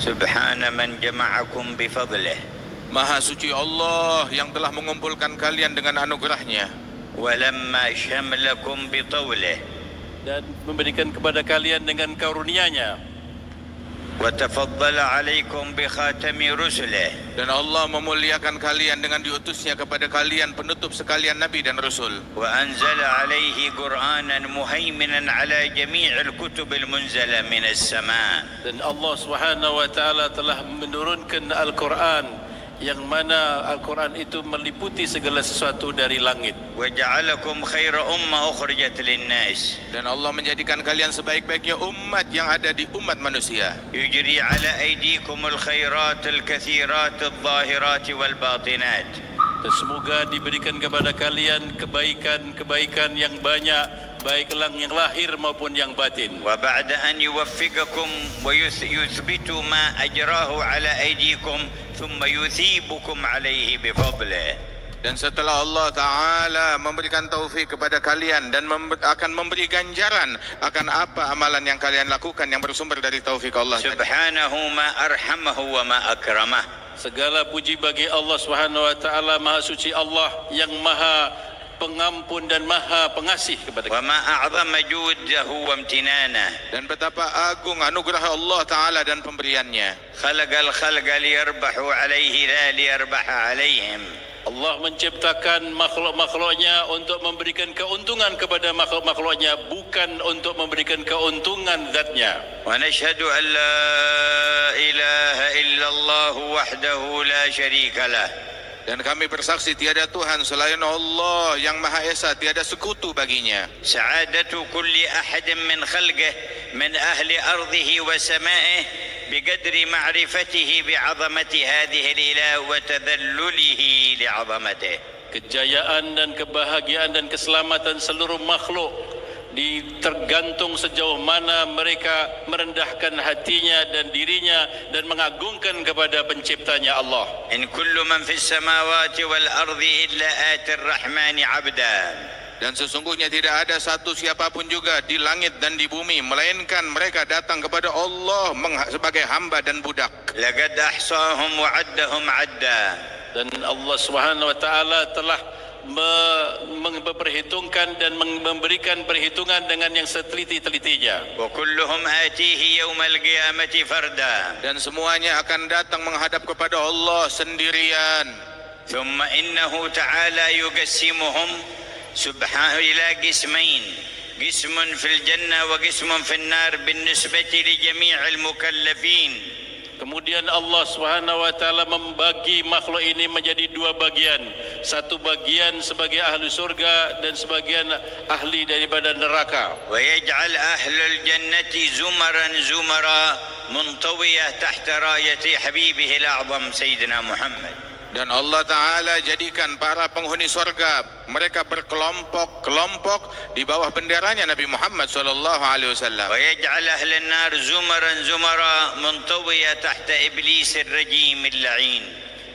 سبحان من جمعكم بفضله Maha suci Allah yang telah mengumpulkan kalian dengan anugerahnya ولما شملكم بطوله dan memberikan kepada kalian dengan karunia-Nya, وتفضل عليكم بخاتم رسله dan Allah memuliakan kalian dengan diutusnya kepada kalian penutup sekalian Nabi dan Rasul, وأنزل عليه قرآنا مهيمنا على جميع الكتب المنزلة من السماء dan Allah Subhanahu wa taala telah menurunkan Al-Qur'an yang mana Al-Quran itu meliputi segala sesuatu dari langit. وجعلكم خير أمة أخرجت للناس dan Allah menjadikan kalian sebaik-baiknya umat yang ada di umat manusia. يجري على أيديكم الخيرات الكثيرات الظاهرات والباطنات Dan semoga diberikan kepada kalian kebaikan-kebaikan yang banyak, baik yang lahir maupun yang batin. وبعد أن يوفقكم ويثبت ما أجراه على أيديكم ثم يثيبكم عليه بفضله. Dan setelah Allah Ta'ala memberikan taufik kepada kalian dan akan memberi ganjaran akan apa amalan yang kalian lakukan yang bersumber dari taufik Allah. سبحانه ما أرحمه وما أكرمه. Segala puji bagi Allah Subhanahu wa taala, Maha suci Allah yang Maha pengampun dan Maha pengasih kepada kita. وما أعظم جوده وامتنانه. Dan betapa agung anugerah Allah Ta'ala dan pemberiannya. خلق الخلق ليربحوا عليه لا ليربح عليهم. Allah menciptakan makhluk-makhluknya untuk memberikan keuntungan kepada makhluk-makhluknya, bukan untuk memberikan keuntungan zatnya. ونشهد أن لا إله إلا الله وحده لا شريك له. Dan kami bersaksi tiada Tuhan selain Allah yang Maha Esa, tiada sekutu baginya. سعادة كل أحد من خلقه من أهل أرضه وسمائه بقدر معرفته بعظمة هذه الإله وتذلله لعظمته. Kejayaan dan kebahagiaan dan keselamatan seluruh makhluk tergantung sejauh mana mereka merendahkan hatinya dan dirinya dan mengagungkan kepada penciptanya Allah. إن كل من في السماوات والأرض إلا آتي الرحمن عبدا. Dan sesungguhnya tidak ada satu siapapun juga di langit dan di bumi melainkan mereka datang kepada Allah sebagai hamba dan budak. لقد أحصاهم وعدهم عدا. Dan Allah Subhanahu wa taala telah memperhitungkan dan memberikan perhitungan dengan yang seteliti-telitinya. وكلهم آتيه يوم القيامة فردا. Dan semuanya akan datang menghadap kepada Allah sendirian. ثم إنه تعالى يقسمهم سبحانه إلى قسمين، قسم في الجنة وقسم في النار بالنسبة لجميع المكلفين. Kemudian Allah Subhanahu wa taala membagi makhluk ini menjadi dua bagian. Satu bagian sebagai ahli surga dan sebagian ahli daripada neraka. ويجعل أهل الجنة زمرا زمرا منطوية تحت راية حبيبه الأعظم سيدنا محمد. Dan Allah Ta'ala jadikan para penghuni surga mereka berkelompok-kelompok di bawah benderanya Nabi Muhammad SAW. ويجعل أهل النار زمرا زمرا منطوية تحت إبليس الرجيم اللعين.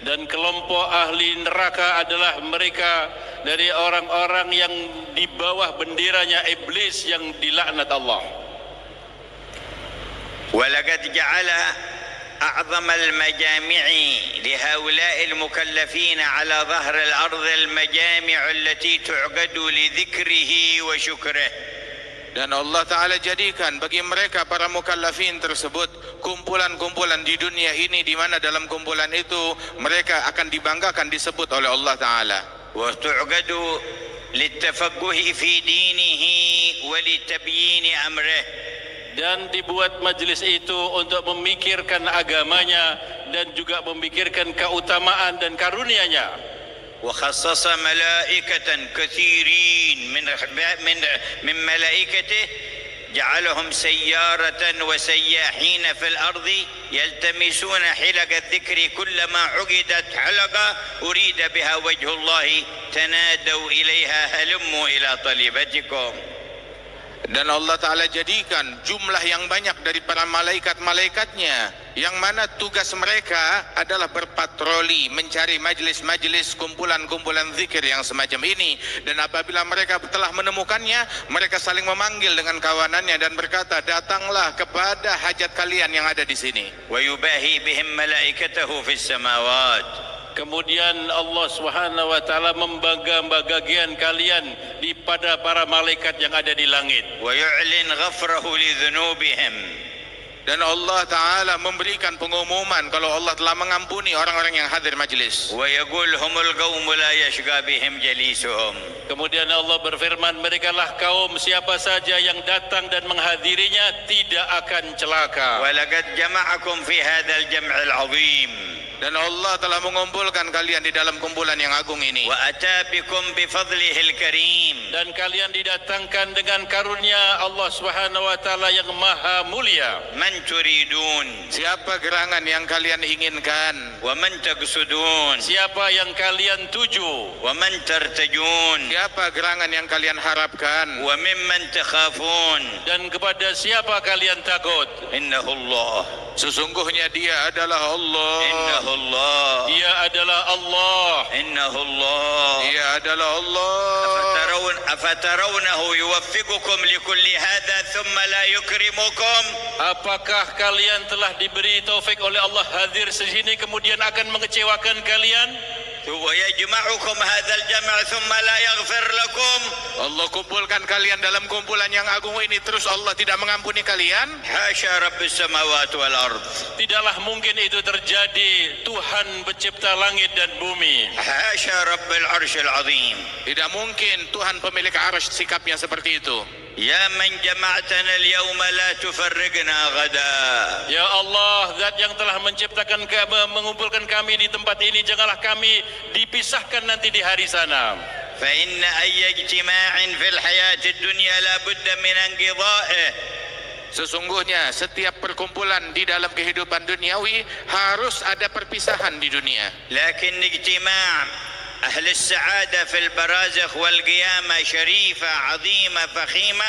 Dan kelompok ahli neraka adalah mereka dari orang-orang yang di bawah benderanya iblis yang dilaknat Allah. ولقد جعل أعظم المجامع لهؤلاء المكلفين على ظهر الأرض المجامع التي تعقد لذكره وشكره. Dan Allah Ta'ala jadikan bagi mereka para mukallafin tersebut kumpulan-kumpulan di dunia ini di mana dalam kumpulan itu mereka akan dibanggakan disebut oleh Allah Ta'ala. وتعقد للتفقه في دينه ولتبيين أمره. Dan dibuat majlis itu untuk memikirkan agamanya dan juga memikirkan keutamaan dan karunia-Nya. وخصص ملائكة كثيرين من ملائكته جعلهم سيارة وسياحين في الأرض يلتمسون حلق الذكر كلما عقدت حلقة أريد بها وجه الله تنادوا إليها هلموا إلى طلبتكم. Dan Allah Ta'ala jadikan jumlah yang banyak dari para malaikat-malaikatnya, yang mana tugas mereka adalah berpatroli, mencari majlis-majlis, kumpulan-kumpulan zikir yang semacam ini. Dan apabila mereka telah menemukannya, mereka saling memanggil dengan kawanannya dan berkata, datanglah kepada hajat kalian yang ada di sini. ويباهي بهم ملائكته في السماوات. Kemudian Allah Subhanahu wa taala membangga-banggakan kalian di pada para malaikat yang ada di langit. ويعلن غفره لذنوبهم. Dan Allah Ta'ala memberikan pengumuman kalau Allah telah mengampuni orang-orang yang hadir majlis. ويقول هم القوم لا يشقى بهم جليسهم. Kemudian Allah berfirman, merekalah kaum siapa saja yang datang dan menghadirinya tidak akan celaka. ولقد جمعكم في هذا الجمع العظيم. Dan Allah telah mengumpulkan kalian di dalam kumpulan yang agung ini. وأتى بكم بفضله الكريم. Dan kalian didatangkan dengan karunia Allah Subhanahu wa taala yang maha mulia. من تريدون. Siapa gerangan yang kalian inginkan? ومن تقصدون. Siapa yang kalian tuju? ومن ترتجون. Siapa gerangan yang kalian harapkan? وممن تخافون. Dan kepada siapa kalian takut? إنه الله. Sesungguhnya Dia adalah Allah. إنه الله. Dia adalah Allah. إنه الله. Dia adalah Allah. أفترونه يوفقكم لكل هذا ثم لا يكرمكم. Apakah kalian telah diberi taufik oleh Allah hadir di sini kemudian akan mengecewakan kalian? ويجمعكم هذا الجمع ثم لا يغفر لكم. Allah kumpulkan kalian dalam kumpulan yang agung ini, terus Allah tidak mengampuni kalian? حاشا رب السماوات والأرض. Tidaklah mungkin itu terjadi. Tuhan pencipta langit dan bumi. حاشا رب العرش العظيم. Tidak mungkin Tuhan pemilik arsy sikapnya seperti itu. يا من جمعتنا اليوم لا تفرقنا غدا. Ya Allah, Zat yang telah menciptakan mengumpulkan kami di tempat ini, janganlah kami dipisahkan nanti di hari sana. فإن أي اجتماع في الحياة الدنيا لا بد من انقضائه. Sesungguhnya setiap perkumpulan di dalam kehidupan duniawi harus ada perpisahan di dunia. لكن اجتماع أهل السعادة في البرازخ والقيامة شريفة عظيمة فخيمة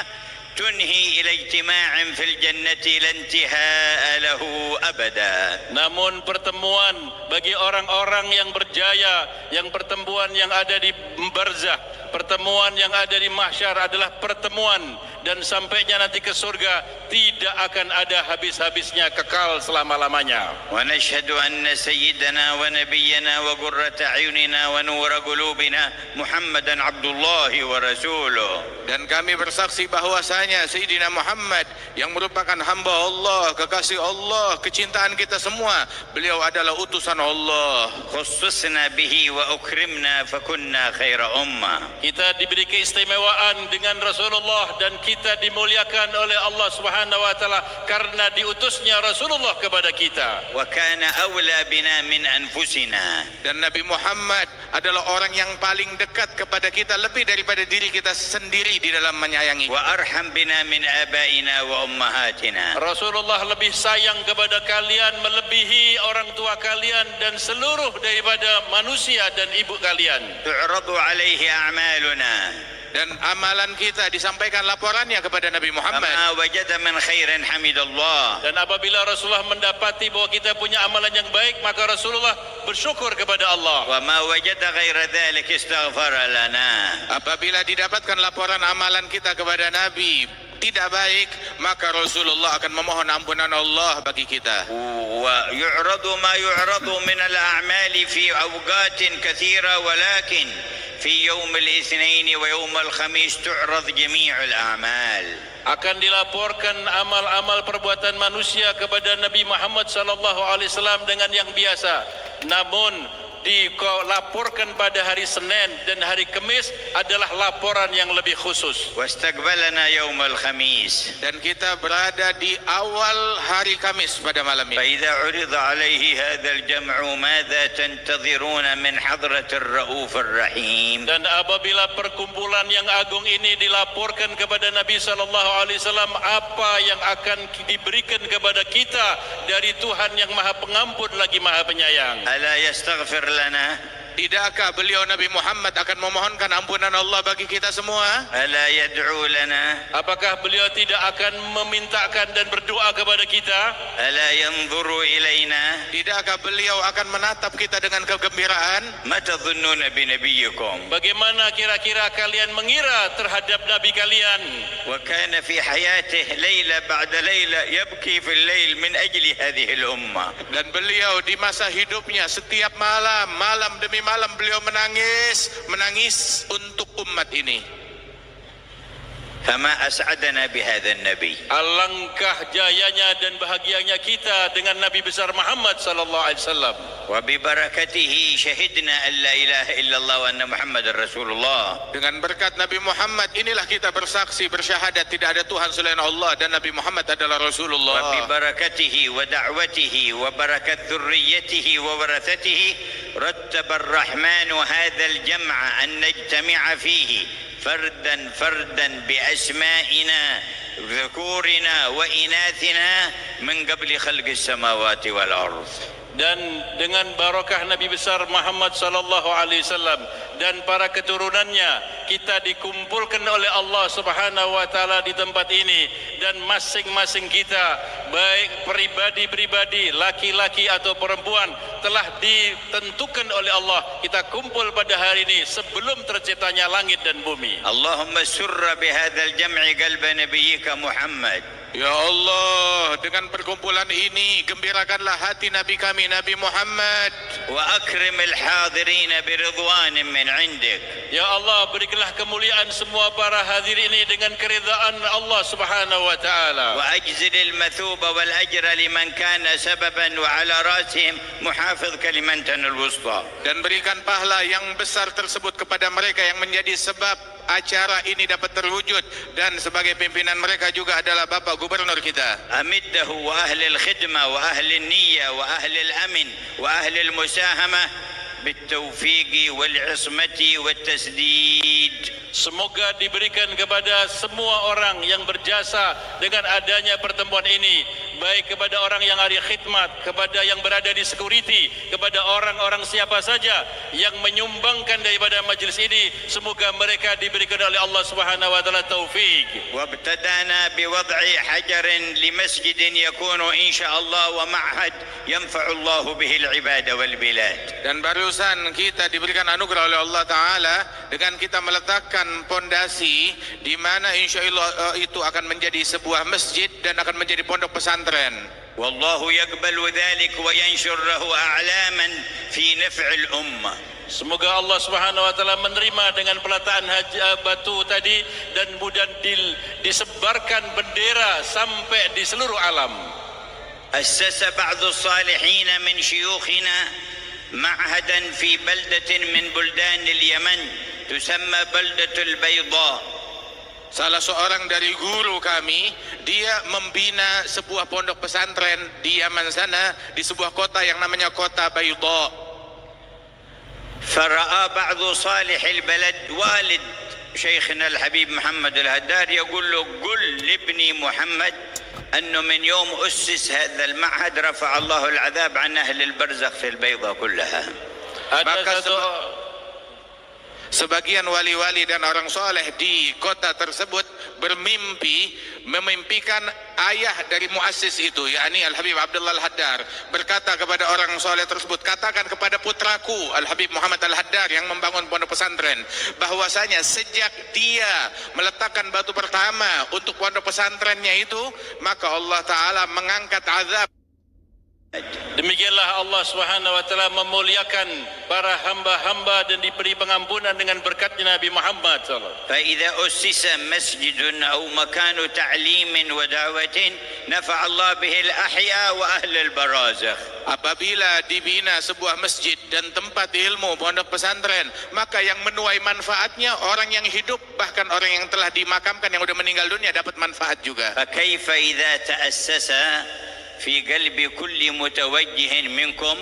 تنهي إلى اجتماع في الجنة لا انتهاء له أبدا. Namun pertemuan bagi orang-orang yang berjaya, yang pertemuan yang ada di barzah, pertemuan yang ada di mahsyar adalah pertemuan dan sampainya nanti ke surga tidak akan ada habis-habisnya, kekal selama-lamanya. ونشهد أن سيدنا ونبينا وقرة أعيننا ونور قلوبنا محمدا عبد الله ورسوله. Dan kami bersaksi bahwasanya Sayyidina Muhammad yang merupakan hamba Allah, kekasih Allah, kecintaan kita semua, beliau adalah utusan Allah. خصصنا به وأكرمنا فكنا خير أمة. Kita diberi keistimewaan dengan Rasulullah dan kita dimuliakan oleh Allah Subhanahu wa taala karena diutusnya Rasulullah kepada kita. وكان أولى بنا من أنفسنا. Dan Nabi Muhammad adalah orang yang paling dekat kepada kita lebih daripada diri kita sendiri di dalam menyayangi. وأرحم بنا من آبائنا وأمهاتنا. Rasulullah lebih sayang kepada kalian melebihi orang tua kalian dan seluruh daripada manusia dan ibu kalian. تعرض عليه أعمالنا. Dan amalan kita disampaikan laporannya kepada Nabi Muhammad. فما وجد من خير حمد الله. Dan apabila Rasulullah mendapati bahwa kita punya amalan yang baik, maka Rasulullah bersyukur kepada Allah. وما وجد غير ذلك استغفر لنا. Apabila didapatkan laporan amalan kita kepada Nabi tidak baik, maka Rasulullah akan memohon ampunan Allah bagi kita. ويعرض ما يعرض من الأعمال في أوقات كثيرة ولكن في يوم الاثنين ويوم الخميس تعرض جميع الأعمال. Akan dilaporkan amal-amal perbuatan manusia kepada Nabi Muhammad sallallahu alaihi wasallam dengan yang biasa. Namun dilaporkan pada hari Senin dan hari Kamis adalah laporan yang lebih khusus. واستقبلنا يوم الخميس. Dan kita berada di awal hari Kamis pada malam ini. فإذا عرض عليه هذا الجمع ماذا تنتظرون من حضرة الرؤوف الرحيم. Dan apabila perkumpulan yang agung ini dilaporkan kepada Nabi sallallahu alaihi wasallam, apa yang akan diberikan kepada kita dari Tuhan yang Maha Pengampun lagi Maha Penyayang. ألا يستغفر لنا. Tidakkah beliau Nabi Muhammad akan memohonkan ampunan Allah bagi kita semua? ألا يدعو لنا Apakah beliau tidak akan memintakan dan berdoa kepada kita? ألا ينظر إلينا Tidakkah beliau akan menatap kita dengan kegembiraan? ما تظنون بنبيكم Bagaimana kira-kira kalian mengira terhadap Nabi kalian? وكان في حياته ليلة بعد ليلة يبكي في الليل من أجل هذه الأمة Dan beliau di masa hidupnya setiap malam, malam demi malam beliau menangis untuk umat ini. فما أسعدنا بهذا النبي Alangkah jayanya dan bahagianya kita dengan Nabi besar Muhammad sallallahu alaihi wasallam. وببركته شهدنا أن لا إله إلا الله وأن محمد رسول الله. Dengan berkat Nabi Muhammad inilah kita bersaksi bersyahadat tidak ada Tuhan selain Allah dan Nabi Muhammad adalah Rasulullah. وببركته ودعوته وبركة ذريته وورثته رتب الرحمن هذا الجمع أن نجتمع فيه فردا فردا بأسمائنا ذكورنا وإناثنا من قبل خلق السماوات والأرض. Dan dengan barakah Nabi besar Muhammad sallallahu alaihi wasallam dan para keturunannya kita dikumpulkan oleh Allah Subhanahu wa taala di tempat ini, dan masing-masing kita baik pribadi-pribadi laki-laki atau perempuan telah ditentukan oleh Allah kita kumpul pada hari ini sebelum terciptanya langit dan bumi. اللهم سر بهذا الجمع قلب نبيك محمد. Ya Allah, dengan perkumpulan ini gembirakanlah hati Nabi kami Nabi Muhammad. وأكرم الحاضرين برضوان من عندك. Ya Allah, berikanlah kemuliaan semua para hadir ini dengan keridaan Allah Subhanahu wa taala. وأجزل المثوب والأجر لمن كان سببا وعلى رأسهم محافظ كلمتنا الوسطى. Dan berikan pahala yang besar tersebut kepada mereka yang menjadi sebab acara ini dapat terwujud, dan sebagai pimpinan mereka juga adalah Bapak Gubernur kita. أمده وأهل الخدمة وأهل النية وأهل الأمن وأهل المساهمة بالتوفيق والعصمة والتسديد. Semoga diberikan kepada semua orang yang berjasa dengan adanya pertemuan ini, baik kepada orang yang ahli khidmat, kepada yang berada di security, kepada orang-orang siapa saja yang menyumbangkan daripada majlis ini, semoga mereka diberikan oleh Allah Subhanahu wa taala taufik. وابتدأنا بوضع حجر لمسجد يكون إن شاء الله ومعهد ينفع الله به العباد والبلاد. Dan barusan kita diberikan anugerah oleh Allah Ta'ala dengan kita meletakkan pondasi di mana insya Allah itu akan menjadi sebuah masjid dan akan menjadi pondok pesantren. والله يقبل ذلك وينشر له أعلاما في نفع الأمة. Semoga Allah Subhanahu wa taala menerima dengan peletaan batu tadi dan kemudian disebarkan bendera sampai di seluruh alam. أسس بعض الصالحين من شيوخنا معهدا في بلدة من بلدان اليمن تسمى بلدة البيضاء. Salah seorang dari guru kami, dia membina sebuah pondok pesantren di Yaman sana, di sebuah kota yang namanya kota Bayda. فرأى بعض صالح البلد والد شيخنا الحبيب محمد الهدار يقول له قل لابني محمد أنه من يوم أسس هذا المعهد رفع الله العذاب عن أهل البرزخ في البيضاء كلها. Sebagian wali-wali dan orang soleh di kota tersebut memimpikan ayah dari muassis itu, yakni Al-Habib Abdullah Al-Haddar, berkata kepada orang soleh tersebut, katakan kepada putraku Al-Habib Muhammad Al-Haddar yang membangun pondok pesantren, bahwasanya sejak dia meletakkan batu pertama untuk pondok pesantrennya itu, maka Allah Ta'ala mengangkat azab. Demikianlah Allah Subhanahu wa taala memuliakan para hamba-hamba dan diberi pengampunan dengan berkatnya Nabi Muhammad sallallahu. فإذا أسس مسجد أو مكان تعليم ودعوة نفع الله به الأحياء وأهل البرازخ. Apabila dibina sebuah masjid dan tempat ilmu pondok pesantren, maka yang menuai manfaatnya orang yang hidup, bahkan orang yang telah dimakamkan yang sudah meninggal dunia dapat manfaat juga. فكيف إذا تأسس في قلب كل متوجه منكم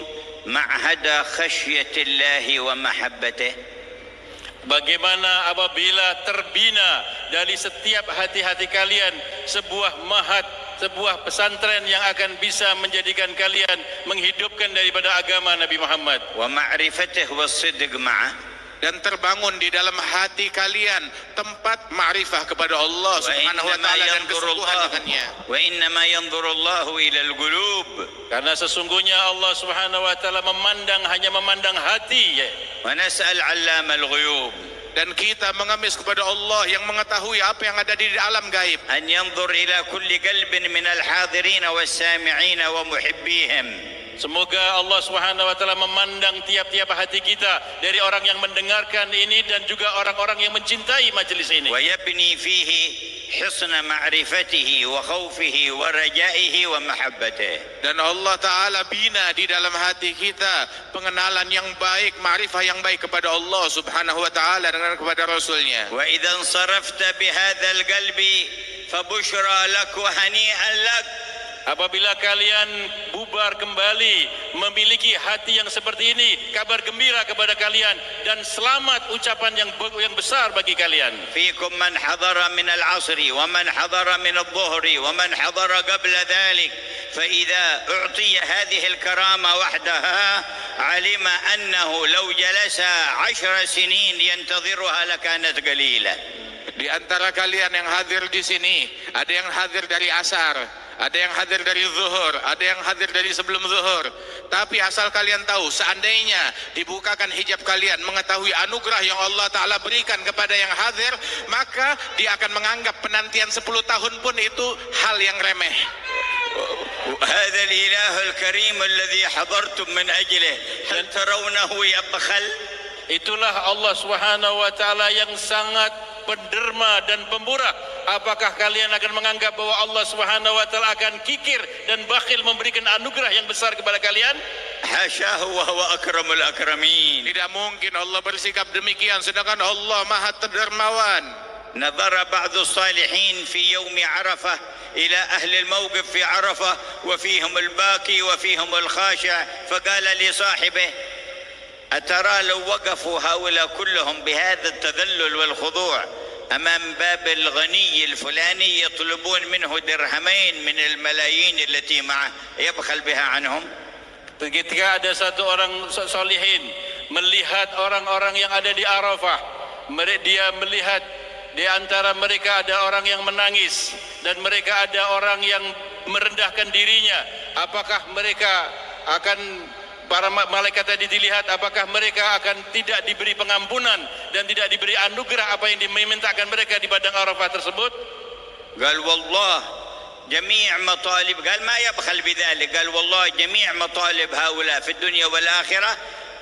معهد خشية الله ومحبته. Bagaimana apabila terbina dari setiap hati-hati kalian sebuah mahat sebuah pesantren yang akan bisa menjadikan kalian menghidupkan daripada agama Nabi Muhammad. ومعرفته والصدق معه. Dan terbangun di dalam hati kalian tempat ma'rifah kepada Allah Subhanahu wa taala dan kesungguhan dengannya. وإنما ينظر الله إلى القلوب. Karena sesungguhnya Allah Subhanahu wa taala hanya memandang hati. ونسأل علام الغيوب. Dan kita mengemis kepada Allah yang mengetahui apa yang ada di alam gaib. أن ينظر إلى كل قلب من الحاضرين والسامعين ومحبيهم. Semoga Allah Subhanahu wa taala memandang tiap-tiap hati kita dari orang yang mendengarkan ini dan juga orang-orang yang mencintai majelis ini. ويبني فيه حسن معرفته وخوفه ورجائه ومحبته. Dan Allah Ta'ala bina di dalam hati kita pengenalan yang baik, ma'rifah yang baik kepada Allah Subhanahu wa Ta'ala dan kepada Rasulnya. وإذا انصرفت بهذا القلب فبشرى لك وهنيئا لك. Apabila kalian bubar kembali memiliki hati yang seperti ini, kabar gembira kepada kalian dan selamat ucapan yang besar bagi kalian. فيكم من حضر من العصر ومن حضر من الظهر ومن حضر قبل ذلك فإذا أعطي هذه الكرامة وحدها علم أنه لو جلس 10 سنين ينتظرها لكانت قليلة. Di antara kalian yang hadir di sini, ada yang hadir dari asar, ada yang hadir dari zuhur, ada yang hadir dari sebelum zuhur. Tapi asal kalian tahu, seandainya dibukakan hijab kalian, mengetahui anugerah yang Allah Ta'ala berikan kepada yang hadir, maka dia akan menganggap penantian 10 tahun pun itu hal yang remeh. هذا الإله الكريم الذي حضرتم من أجله هل ترونه يبخل؟ Itulah Allah Subhanahu wa taala yang sangat penderma dan pemurah. Apakah kalian akan menganggap bahwa Allah Subhanahu wa taala akan kikir dan bakhil memberikan anugerah yang besar kepada kalian? حاشاه وهو أكرم الأكرمين. Tidak mungkin Allah bersikap demikian, sedangkan Allah Maha Dermawan. نظر بعض الصالحين في يوم عرفة إلى أهل الموقف في عرفة وفيهم الباكي وفيهم الخاشع فقال لصاحبه أترى لو وقفوا هؤلاء كلهم بهذا التذلل والخضوع أمام باب الغني الفلاني يطلبون منه درهمين من الملايين التي معه يبخل بها عنهم. Ketika ada satu orang solihin melihat orang-orang yang ada di Arafah, dia melihat di antara mereka ada orang yang menangis dan mereka ada orang yang merendahkan dirinya. Apakah mereka akan, para malaikat tadi dilihat, apakah mereka akan tidak diberi pengampunan dan tidak diberi anugerah apa yang dimintakan mereka di padang Arafah tersebut? قال والله جميع مطالب، قال ما يبخل بذلك، قال والله جميع مطالب هؤلاء في الدنيا والآخرة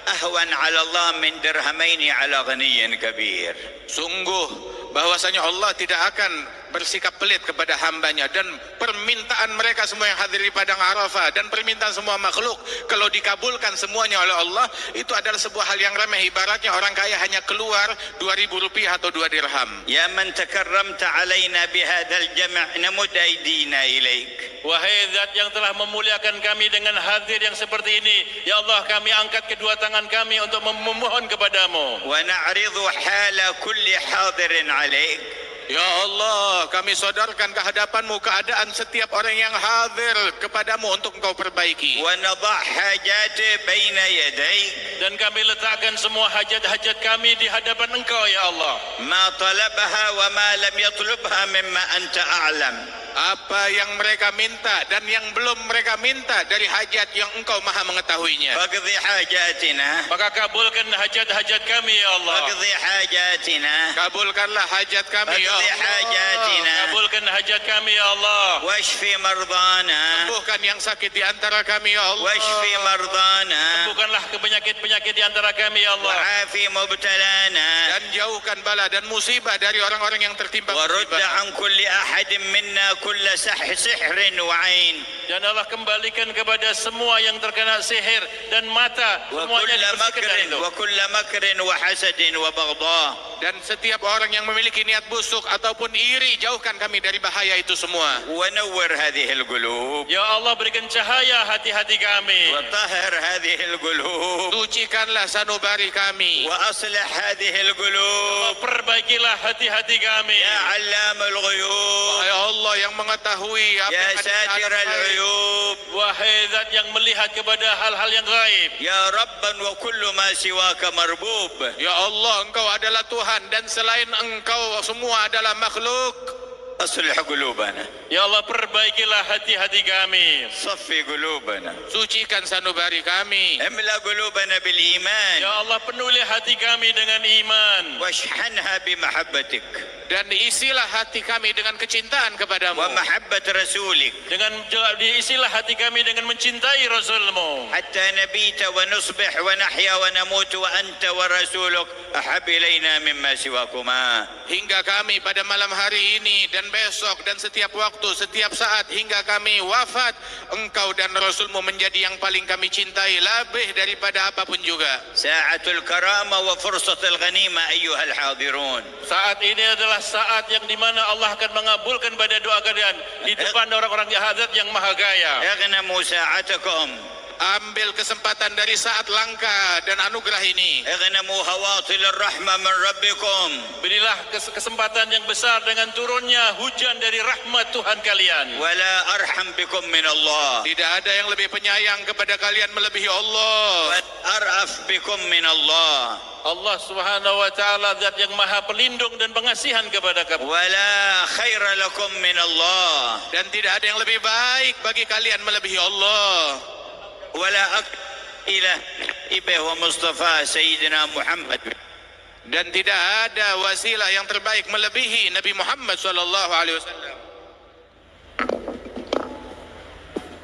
أهون على الله من درهمين على غني كبير. Sungguh bahwasanya Allah tidak akan bersikap pelit kepada hambanya, dan permintaan mereka semua yang hadir di padang Arafah dan permintaan semua makhluk kalau dikabulkan semuanya oleh Allah, itu adalah sebuah hal yang remeh. Ibaratnya orang kaya hanya keluar 2.000 rupiah atau 2 dirham. يا من تكرمت علينا بهذا الجمع نمد أيدينا إليك. Wahai Zat yang telah memuliakan kami dengan hadir yang seperti ini, ya Allah, kami angkat kedua tangan kami untuk memohon kepadamu. ونعرض حال كل حاضر عليك. Ya Allah, kami sadarkan ke hadapanmu keadaan setiap orang yang hadir kepadamu untuk engkau perbaiki. ونضع حاجاته بين يديك. Dan kami letakkan semua hajat-hajat kami di hadapan engkau, ya Allah. ما طلبها وما لم يطلبها مما أنت أعلم. Apa yang mereka minta dan yang belum mereka minta dari hajat yang engkau maha mengetahuinya. فاقضي حاجاتنا. Maka kabulkan hajat-hajat kami, ya Allah. فاقضي حاجاتنا. Kabulkanlah hajat kami, ya فاقضي Allah. حاجاتنا. Kabulkan hajat kami, ya Allah. واشفي مرضانا. Sembuhkan yang sakit di antara kami, ya Allah. واشفي مرضانا. Sembuhkanlah penyakit-penyakit di antara kami, ya Allah. وعافي مبتلانا. Dan jauhkan bala dan musibah dari orang-orang yang tertimpa ورد musibah. عن كل أحد منا كل سحر وعين. Dan Allah kembalikan kepada semua yang terkena sihir dan mata, semuanya وكل dibersihkan مكر dari itu. وكل مكر وحسد وبغضاء. Dan setiap orang yang memiliki niat busuk ataupun iri, jauhkan kami dari bahaya itu semua. ونور هذه القلوب Ya Allah, berikan cahaya hati-hati kami. وطهر هذه القلوب Sucikanlah sanubari kami. وأصلح هذه القلوب Perbaikilah hati-hati kami. يا علام الغيوب Ya Allah yang mengetahui apa يا yang ada di ساتر alam gaib. العيوب Wahai zat yang melihat kepada hal-hal yang gaib. يا ربا وكل ما سواك مربوب Ya Allah, Engkau adalah Tuhan dan selain Engkau semua adalah makhluk. أصلح قلوبنا Ya Allah, perbaikilah hati-hati kami. صفي قلوبنا Sucikan sanubari kami. املأ قلوبنا بالإيمان Ya Allah, penuhi hati kami dengan iman. واشحنها بمحبتك Dan isilah hati kami dengan kecintaan kepadamu. ومحبة رسولك Dengan diisilah hati kami dengan mencintai Rasul-Mu. حتى نبيت ونصبح ونحيا ونموت وأنت ورسولك أحب إلينا مما سواكما. Hingga kami pada malam hari ini dan besok dan setiap waktu, setiap saat hingga kami wafat, Engkau dan Rasul-Mu menjadi yang paling kami cintai lebih daripada apapun juga. ساعة الكرامة وفرصة الغنيمة أيها الحاضرون. Saat ini adalah saat yang dimana Allah akan mengabulkan pada doa kalian di depan orang-orang jahat yang maha kaya. اغنموا ساعتكم Ambil kesempatan dari saat langka dan anugerah ini. اغنموا هواطل الرحمة من ربكم. Berilah kesempatan yang besar dengan turunnya hujan dari rahmat Tuhan kalian. ولا أرحم بكم من الله Tidak ada yang lebih penyayang kepada kalian melebihi Allah. وأرأف بكم من الله. Allah Subhanahu wa taala zat yang maha pelindung dan pengasihan kepada kamu. ولا خير لكم من الله Dan tidak ada yang lebih baik bagi kalian melebihi Allah. ولا إله إبه ومصطفى سيدنا محمد. Dan tidak ada wasilah yang terbaik melebihi Nabi Muhammad sallallahu alaihi wasallam.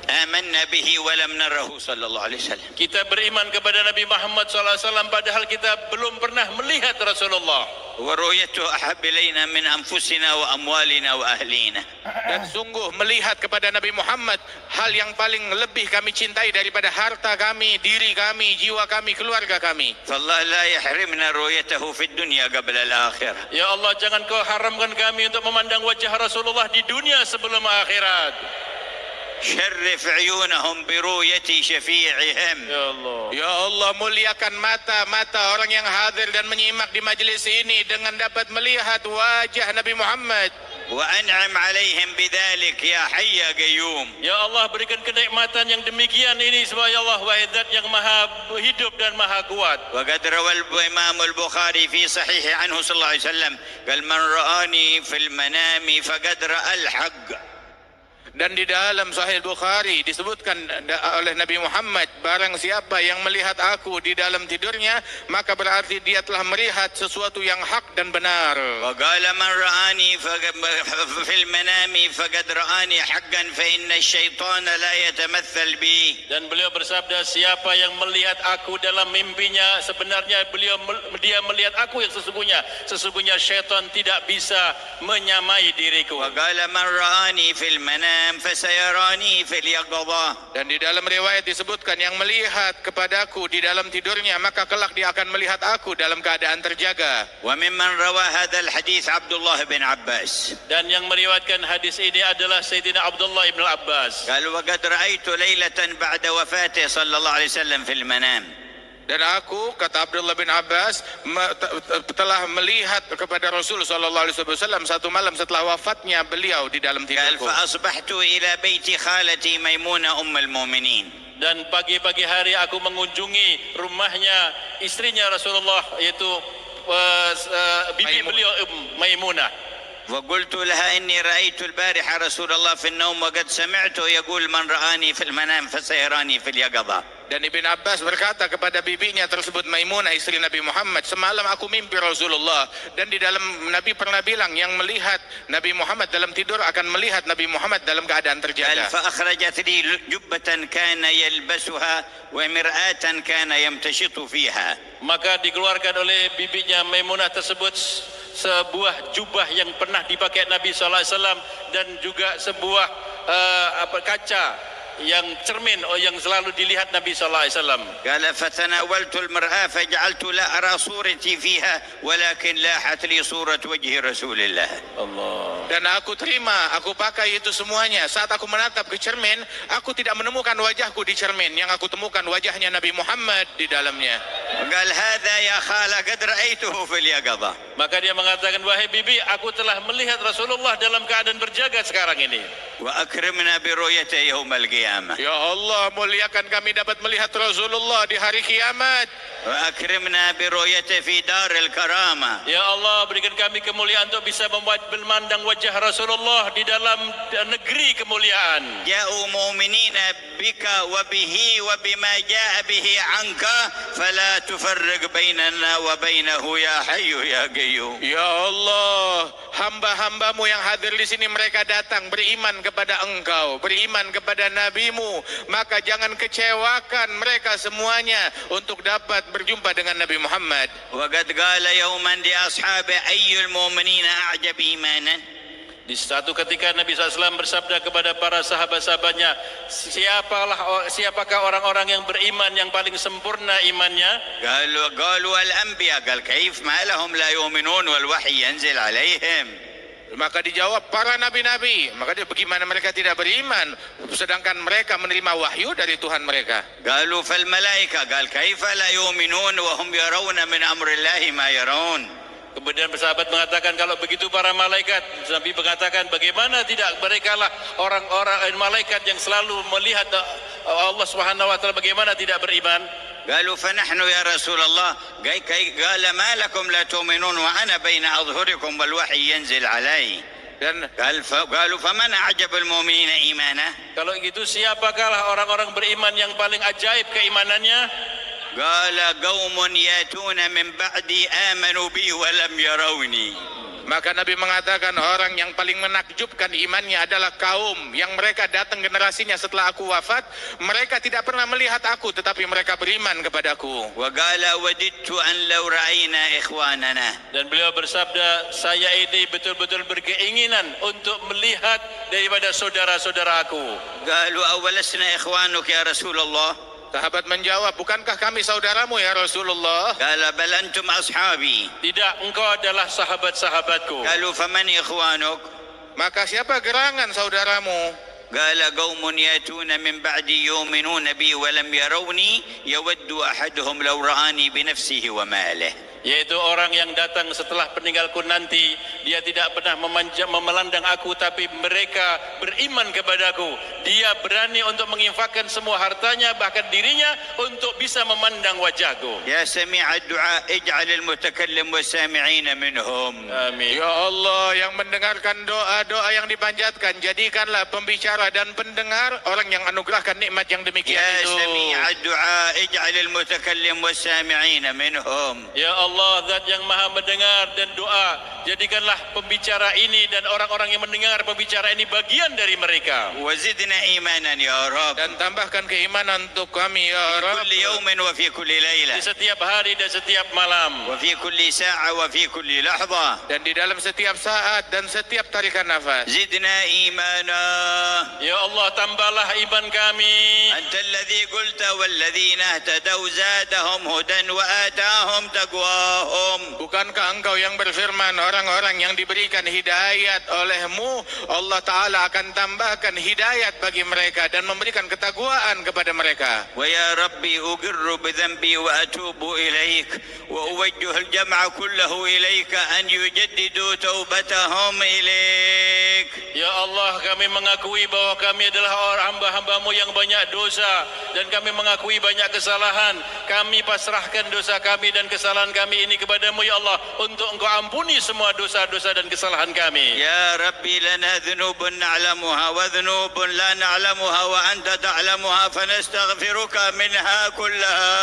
آمنا به ولم نره صلى الله عليه وسلم. Kita beriman kepada Nabi Muhammad SAW padahal kita belum pernah melihat Rasulullah. ورؤيته أحب إلينا من أنفسنا وأموالنا وأهلينا. Dan sungguh melihat kepada Nabi Muhammad hal yang paling lebih kami cintai daripada harta kami, diri kami, jiwa kami, keluarga kami. فالله لا يحرمنا رؤيته في الدنيا قبل الآخرة. Ya Allah, jangan kau haramkan kami untuk memandang wajah Rasulullah di dunia sebelum akhirat. شرف عيونهم برؤية شفيعهم. Ya Allah. Ya Allah, muliakan mata-mata orang yang hadir dan menyimak di majelis ini dengan dapat melihat wajah Nabi Muhammad. وأنعم عليهم بذلك يا حي يا قيوم. Ya Allah, berikan kenikmatan yang demikian ini supaya Allah wahai zat yang maha hidup dan maha kuat. وقد روى الإمام البخاري في صحيح عنه صلى الله عليه وسلم قال من رآني في المنام فقد رأى الحق. Dan di dalam Sahih Bukhari disebutkan oleh Nabi Muhammad, barang siapa yang melihat aku di dalam tidurnya, maka berarti dia telah melihat sesuatu yang hak dan benar. وقال من رآني في المنام فقد رآني حقا فإن الشيطان لا يتمثل بي. Dan beliau bersabda, siapa yang melihat aku dalam mimpinya, sebenarnya dia melihat aku yang sesungguhnya syaitan tidak bisa menyamai diriku. وقال من رآني في المنام فسيراني في اليقظة. Dan di dalam riwayat disebutkan yang melihat kepadaku di dalam tidurnya, maka kelak dia akan melihat aku dalam keadaan terjaga. وممن روى هذا الحديث عبد الله بن عباس. Dan yang meriwayatkan hadis ini adalah Sayyidina Abdullah ibn Abbas. قال وقد رأيت ليلة بعد وفاته صلى الله عليه وسلم في المنام. Dan aku, kata Abdullah bin Abbas, telah melihat kepada Rasul sallallahu alaihi wasallam satu malam setelah wafatnya beliau di dalam قال tidurku. فأصبحت إلى بيت خالتي ميمونة أم المؤمنين. Dan pagi-pagi hari aku mengunjungi rumahnya istrinya Rasulullah, yaitu bibi beliau Maimunah. وقلت لها إني رأيت البارحة رسول الله في النوم وقد سمعته يقول من رآني في المنام فسيراني في اليقظة. Dan Ibn Abbas berkata kepada bibinya tersebut, Maimunah istri Nabi Muhammad, semalam aku mimpi Rasulullah, dan di dalam Nabi pernah bilang yang melihat Nabi Muhammad dalam tidur akan melihat Nabi Muhammad dalam keadaan terjaga. فأخرجت لي جبة كان يلبسها ومرآة كان يمتشط فيها. Maka dikeluarkan oleh bibinya Maimunah tersebut sebuah jubah yang pernah dipakai Nabi SAW dan juga sebuah kaca yang cermin yang selalu dilihat Nabi sallallahu alaihi wasallam. قال فتناولت المرآة فجعلت لا أرى صورتي فيها ولكن لاحت لي صورة وجه رسول الله. Allah. Dan aku terima, aku pakai itu semuanya. Saat aku menatap ke cermin, aku tidak menemukan wajahku di cermin. Yang aku temukan wajahnya Nabi Muhammad di dalamnya. قال هذا يا خالة قد رأيته في اليقظة. Maka dia mengatakan, wahai bibi, aku telah melihat Rasulullah dalam keadaan berjaga sekarang ini. وأكرمنا برؤيته يوم القيامة. Ya Allah, muliakan kami dapat melihat Rasulullah di hari kiamat. وأكرمنا برؤيته في دار الكرامة. Ya Allah, berikan kami kemuliaan untuk bisa memandang wajah Rasulullah di dalam negeri kemuliaan. جاءوا مؤمنين بك وبه وبما جاء به عنك فلا تفرق بيننا وبينه يا حي يا قيوم. Ya Allah, hamba-hambamu yang hadir di sini mereka datang beriman kepada Engkau, beriman kepada Nabimu, maka jangan kecewakan mereka semuanya untuk dapat berjumpa dengan Nabi Muhammad. وقد قال يوما لأصحابه أي المؤمنين أعجب إيمانا. Di suatu ketika Nabi SAW bersabda kepada para sahabat-sahabatnya, siapakah orang-orang yang beriman yang paling sempurna imannya? قالوا الأنبياء. قال كيف ما لهم لا يؤمنون والوحي ينزل عليهم. Maka dijawab para nabi-nabi. Maka dia bagaimana mereka tidak beriman sedangkan mereka menerima wahyu dari Tuhan mereka. قالوا فالملائكة. قال كيف لا يؤمنون وهم يرون من أمر الله ما يرون. Kemudian sahabat mengatakan, kalau begitu para malaikat. Nabi mengatakan, bagaimana tidak, mereka lah orang-orang malaikat yang selalu melihat Allah Subhanahu wa taala, bagaimana tidak beriman? قالوا فنحن يا رسول الله. قال ما لكم لا تؤمنون وأنا بين أظهركم والوحي ينزل علي. Dan قالوا فمن أعجب المؤمنين إيمانا. Kalau gitu siapakah orang-orang beriman yang paling ajaib keimanannya? قال قوم يأتون من بعدي آمنوا بي ولم يروني. maka Nabi mengatakan orang yang paling menakjubkan imannya adalah kaum yang mereka datang generasinya setelah aku wafat, mereka tidak pernah melihat aku tetapi mereka beriman kepadaku. وقال وددت أن لو رأينا إخواننا. Dan beliau bersabda, saya ini betul-betul berkeinginan untuk melihat daripada saudara-saudaraku. قالوا أولسنا إخوانك يا رسول الله. Sahabat menjawab, bukankah kami saudaramu ya Rasulullah? قال بل أنتم أصحابي. Tidak, engkau adalah sahabat-sahabatku. قالوا فمن إخوانك. Maka siapa gerangan saudaramu? قال قوم يأتون من بعدي يؤمنون بي ولم يروني يود أحدهم لو رآني بنفسه وماله. Yaitu orang yang datang setelah peninggalku nanti, dia tidak pernah memelandang aku, tapi mereka beriman kepadaku. Dia berani untuk menginfakkan semua hartanya, bahkan dirinya, untuk bisa memandang wajahku. يا سميع الدعاء اجعل المتكلم والسامعين منهم. Amin. Ya Allah, yang mendengarkan doa-doa yang dipanjatkan, jadikanlah pembicara dan pendengar orang yang anugerahkan nikmat yang demikian يا itu. سميع الدعاء اجعل المتكلم والسامعين منهم. Ya Allah, Zat yang maha mendengar dan doa, jadikanlah pembicara ini dan orang-orang yang mendengar pembicara ini bagian dari mereka. وزدنا إيمانا يا رب. Dan tambahkan keimanan untuk kami ya في Rabb. كل يوم وفي كل ليلة Di setiap hari dan setiap malam. وفي كل ساعة وفي كل لحظة. Dan di dalam setiap saat dan setiap tarikan nafas. زدنا إيمانا. Ya Allah, tambahlah iman kami. أنت الذي قلت والذين اهتدوا زادهم هدى وآتاهم تقواهم. Bukankah engkau yang berfirman, orang-orang yang diberikan hidayat olehmu, Allah Ta'ala akan tambahkan hidayat bagi mereka dan memberikan ketakwaan kepada mereka. ويا ربي أقر بذنبي وأتوب إليك وأوجه الجمع كله إليك أن يجددوا توبتهم إليك. Ya Allah, kami mengakui bahwa kami adalah orang hamba-hambamu yang banyak dosa, dan kami mengakui banyak kesalahan. Kami pasrahkan dosa kami dan kesalahan kami ini kepadamu ya Allah, untuk engkau ampuni semua dosa-dosa dan kesalahan kami. يا ربي لنا ذنوب نعلمها وذنوب لا نعلمها وأنت تعلمها فنستغفرك منها كلها.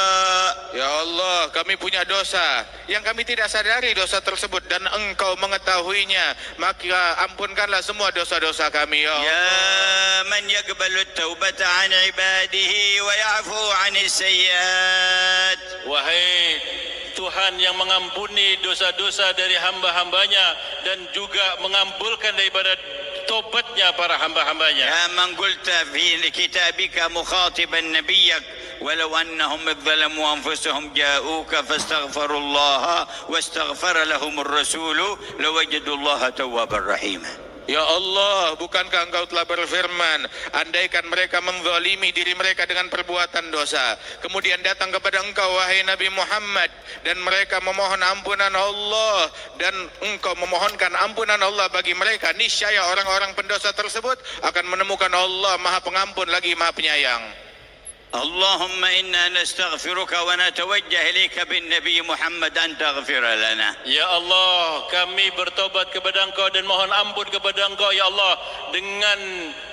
Ya Allah, kami punya dosa yang kami tidak sadari dosa tersebut dan engkau mengetahuinya, maka ampunkanlah semua dosa-dosa kami ya Allah. يا من يقبل التوبة عن عباده ويعفو عن السيئات. Wahai Tuhan yang mengampuni dosa-dosa dari hamba-hambanya dan juga mengabulkan daripada tobatnya para hamba-hambanya. يا من قلت في كتابك مخاطبا نبيك ولو أنهم إذ ظلموا أنفسهم جاءوك فاستغفروا الله واستغفر لهم الرسول لوجدوا الله توابا رحيما. Ya Allah, bukankah Engkau telah berfirman, andaikan mereka menzalimi diri mereka dengan perbuatan dosa, kemudian datang kepada Engkau wahai Nabi Muhammad, dan mereka memohon ampunan Allah, dan Engkau memohonkan ampunan Allah bagi mereka, niscaya orang-orang pendosa tersebut akan menemukan Allah Maha Pengampun lagi Maha Penyayang. اللهم إنا نستغفرك ونتوجه إليك بالنبي محمد أن تغفر لنا. Ya Allah, kami bertobat kepada Engkau dan mohon ampun kepada Engkau ya Allah dengan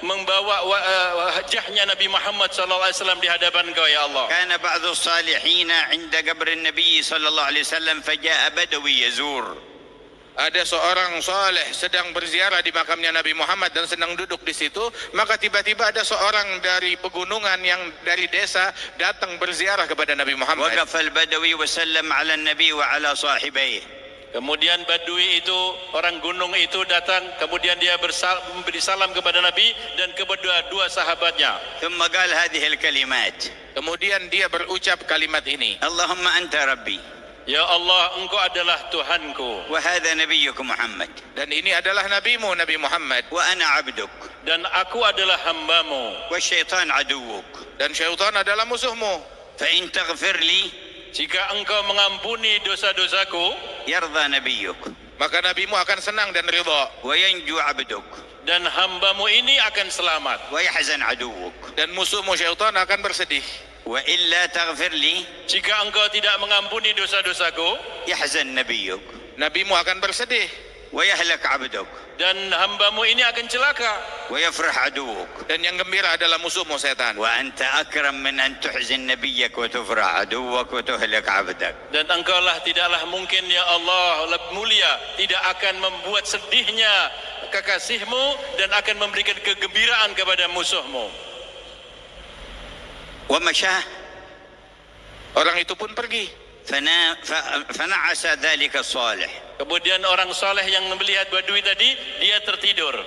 membawa wajahnya Nabi Muhammad SAW di hadapan Engkau ya Allah. كان بعض الصالحين عند قبر النبي صلى الله عليه وسلم فجاء بدوي يزور. Ada seorang saleh sedang berziarah di makamnya Nabi Muhammad dan sedang duduk di situ, maka tiba-tiba ada seorang dari pegunungan yang dari desa datang berziarah kepada Nabi Muhammad. وقف البدوي وسلم على النبي وعلى صاحبيه. Kemudian Badui itu, orang gunung itu datang, kemudian dia memberi salam kepada Nabi dan kepada dua sahabatnya. ثم قال هذه الكلمات. Kemudian dia berucap kalimat ini. اللهم أنت ربي. Ya Allah, Engkau adalah Tuhanku. وهذا نبيك محمد. Dan ini adalah nabimu Nabi Muhammad. وأنا عبدك. Dan aku adalah hambamu. والشيطان عدوك. Dan syaitan adalah musuhmu. فإن تغفر لي Jika Engkau mengampuni dosa-dosaku, يرضى نبيك. Maka nabimu akan senang dan ridha. وينجو عبدك. dan hambamu ini akan selamat. ويحزن عدوك. Dan musuhmu syaitan akan bersedih. وإلا تغفر لي Jika engkau tidak mengampuni dosa-dosaku, يحزن نبيك. Nabimu akan bersedih. ويهلك عبدك. dan hambamu ini akan celaka. ويفرح عدوك. Dan yang gembira adalah musuhmu setan. وأنت أكرم من أن تحزن نبيك وتفرح عدوك وتهلك عبدك. Dan engkaulah tidaklah mungkin ya Allah lebih mulia, tidak akan membuat sedihnya kekasihmu dan akan memberikan kegembiraan kepada musuhmu. ومشى. Orang itu pun pergi. فنعس ذلك الصالح. Kemudian orang saleh yang melihat Badui tadi, dia tertidur.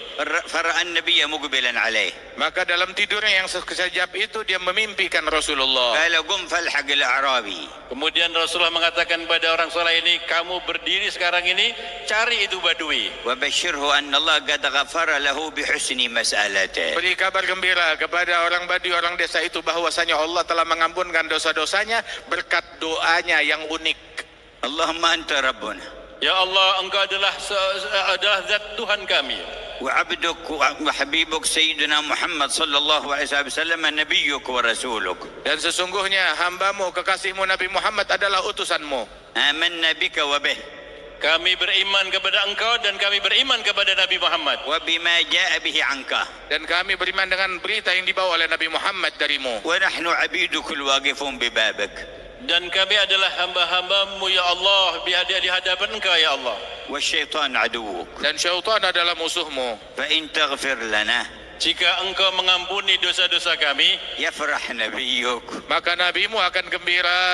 فرأى النبي مقبلا عليه. Maka dalam tidurnya yang sekejap itu dia memimpikan Rasulullah. قال قم فالحق الأعرابي. Kemudian Rasulullah mengatakan pada orang saleh ini, kamu berdiri sekarang ini, cari itu Badui. وبشره أن الله قد غفر له بحسن مسألته. Beri kabar gembira kepada orang Badui, orang desa itu bahwasanya Allah telah mengampunkan dosa-dosanya berkat doanya yang unik. اللهم أنت ربنا. Ya Allah, engkau adalah zat Tuhan kami. وعبدك وحبيبك سيدنا محمد صلى الله عليه وسلم نبيك ورسولك. Dan sesungguhnya hambamu, kekasihmu Nabi Muhammad adalah utusanmu. آمنا بك وبه. Kami beriman kepada engkau dan kami beriman kepada Nabi Muhammad. وبما جاء به عنك. Dan kami beriman dengan berita yang dibawa oleh Nabi Muhammad darimu. ونحن عبيدك الواقفون ببابك. Dan kami adalah hamba-hambamu ya Allah di hadapan engkau ya Allah. والشيطان عدوك. Dan syaitan adalah musuhmu. فإن تغفر لنا Jika engkau mengampuni dosa-dosa kami, يفرح نبيك Maka nabimu akan gembira.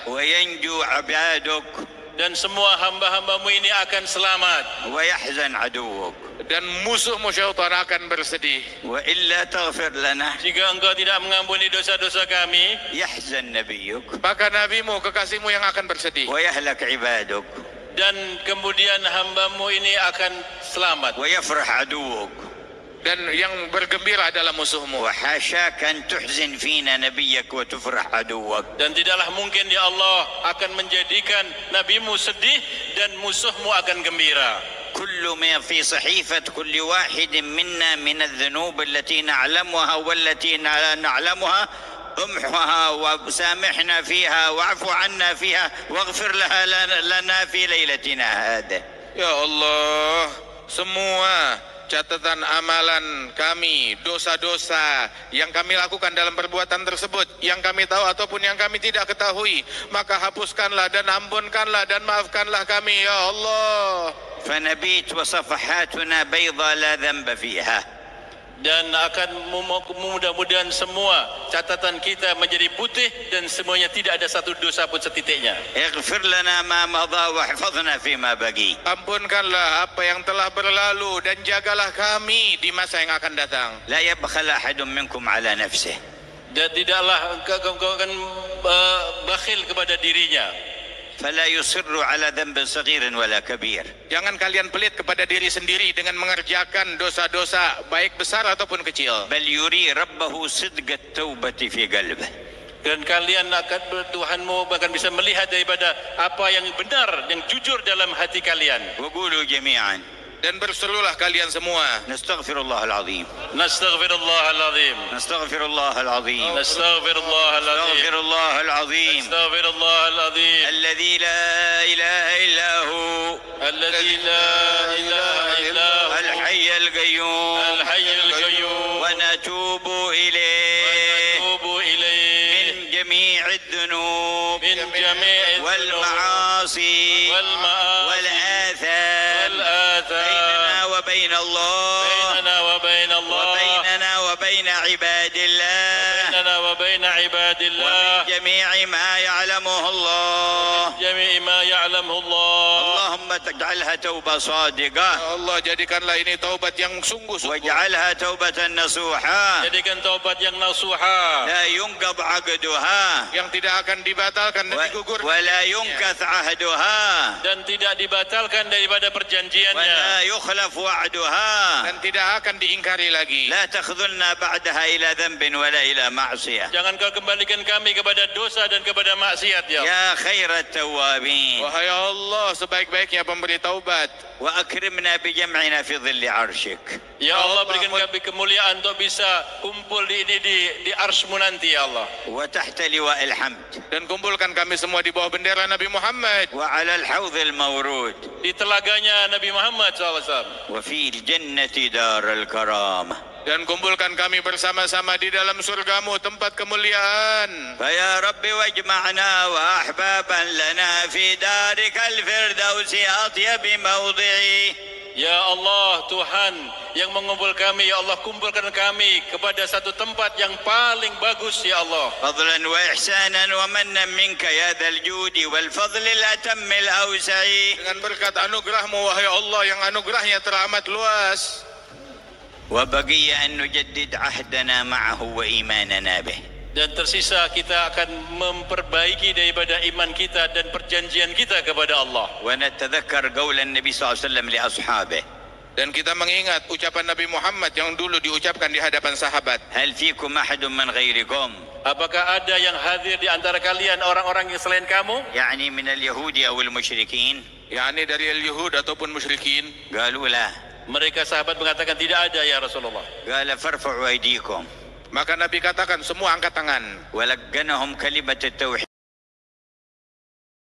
وينجو عبادك dan semua hamba-hambamu ini akan selamat. ويحزن عدوك. Dan musuhmu syaitan akan bersedih. وإلا تغفر لنا Jika engkau tidak mengampuni dosa-dosa kami, يحزن نبيك Maka nabimu, kekasihmu yang akan bersedih. ويهلك عبادك dan kemudian hambamu ini akan selamat. ويفرح عدوك. Dan yang bergembira adalah musuhmu. وحاشاك أن تحزن فينا نبيك وتفرح عدوك. Dan tidaklah mungkin ya Allah akan menjadikan nabimu sedih dan musuhmu akan gembira. كل ما في صحيفة كل واحد منا من الذنوب التي نعلمها والتي نعلمها امحها وسامحنا فيها واعف عنا فيها واغفر لنا في ليلتنا هذه. Ya Allah, semua catatan amalan kami, dosa-dosa yang kami lakukan dalam perbuatan tersebut, yang kami tahu ataupun yang kami tidak ketahui, maka hapuskanlah dan ampunkanlah dan maafkanlah kami ya Allah. فنبيت وصفحاتنا بيضاء لا ذنب فيها. dan akan mudah-mudahan semua catatan kita menjadi putih dan semuanya tidak ada satu dosa pun setitiknya. اغفر لنا ما مضى واحفظنا فيما بقي. Ampunkanlah apa yang telah berlalu dan jagalah kami di masa yang akan datang. لا يبخل أحد منكم على نفسه. Dan tidaklah engkau akan bakhil kepada dirinya. فلا يصر على ذنب صغير ولا كبير. Jangan kalian pelit kepada diri sendiri dengan mengerjakan dosa-dosa baik besar ataupun kecil. بل يري ربه صدق التوبة في قلبه. Dan kalian akan Tuhanmu akan bisa melihat daripada apa yang benar, yang jujur dalam hati kalian. وقولوا جميعا Dan berserulah kalian semua. نستغفر الله العظيم. Nastaghfirullah al-azim. نستغفر الله العظيم. Nastaghfirullah al-azim. نستغفر الله العظيم Nastaghfirullah al-azim. الذي لا إله إلا هو Alladzi la ilaha illa hu الحي القيوم al-hayy al-qayyum. ونتوب إليه Tubu ilayh من جميع الذنوب min jami'id والمعاصي wal ma'asi والآثام wal atham بيننا وبين الله bainana wa bain Allah وبيننا وبين عباد الله bainana wa bain ibadillah ومن جميع ما يعلمه الله. jami'i ma ya'lamuhu Allah. اللهم تجعلها توبة صادقة Ya Allah, jadikanlah ini taubat yang sungguh-sungguh. واجعلها توبة نصوحة Jadikan taubat yang nasuha, لا ينقض عقدها yang tidak akan dibatalkan dan digugurkan. ولا ينكث عهدها dan tidak dibatalkan daripada perjanjiannya, ولا يخلف وعدها Dan tidak akan diingkari lagi. لا تخذلنا بعدها إلى ذنب ولا إلى معصية. jangan kau kembalikan kami kepada dosa dan kepada maksiat ya Allah. يا خير التوابين Wahai Allah, sebaik-baiknya pemberi taubat. وأكرمنا بجمعنا في ظل عرشك. Ya Allah, berikan kami kemuliaan untuk bisa kumpul di arsy-Mu nanti ya Allah. وتحت لواء الحمد Dan kumpulkan kami semua di bawah bendera Nabi Muhammad. وعلى الحوض المورود Di telaganya Nabi Muhammad SAW. وفي الجنة دار الكرامة. Dan kumpulkan kami bersama-sama di dalam surgamu, tempat kemuliaan. فيا رب واجمعنا وأحبابا لنا في دارك الفردوس أطيب موضعي. Ya Allah, Tuhan yang mengumpul kami, ya Allah, kumpulkan kami kepada satu tempat yang paling bagus ya Allah. فضلا وإحسانا ومنا منك يا ذا الجود والفضل الأتم الأوسع. Dengan berkat anugerahmu, wahai Allah, yang anugerahnya teramat luas. وبقي أن نجدد عهدنا معه وإيماننا به. Dan tersisa kita akan memperbaiki daripada iman kita dan perjanjian kita kepada Allah. ونتذكر قول النبي صلى الله عليه وسلم لأصحابه. Dan kita mengingat ucapan Nabi Muhammad yang dulu diucapkan di hadapan sahabat. هل فيكم أحد من غيركم Apakah ada yang hadir di antara kalian orang-orang yang selain kamu? يعني من اليهود أو المشركين؟ yakni dari al-Yahud ataupun musyrikin. قالوا لا. Mereka sahabat mengatakan tidak ada ya Rasulullah. قال فارفعوا أيديكم. Maka Nabi katakan semua angkat tangan. ولقنهم كلمة التوحيد.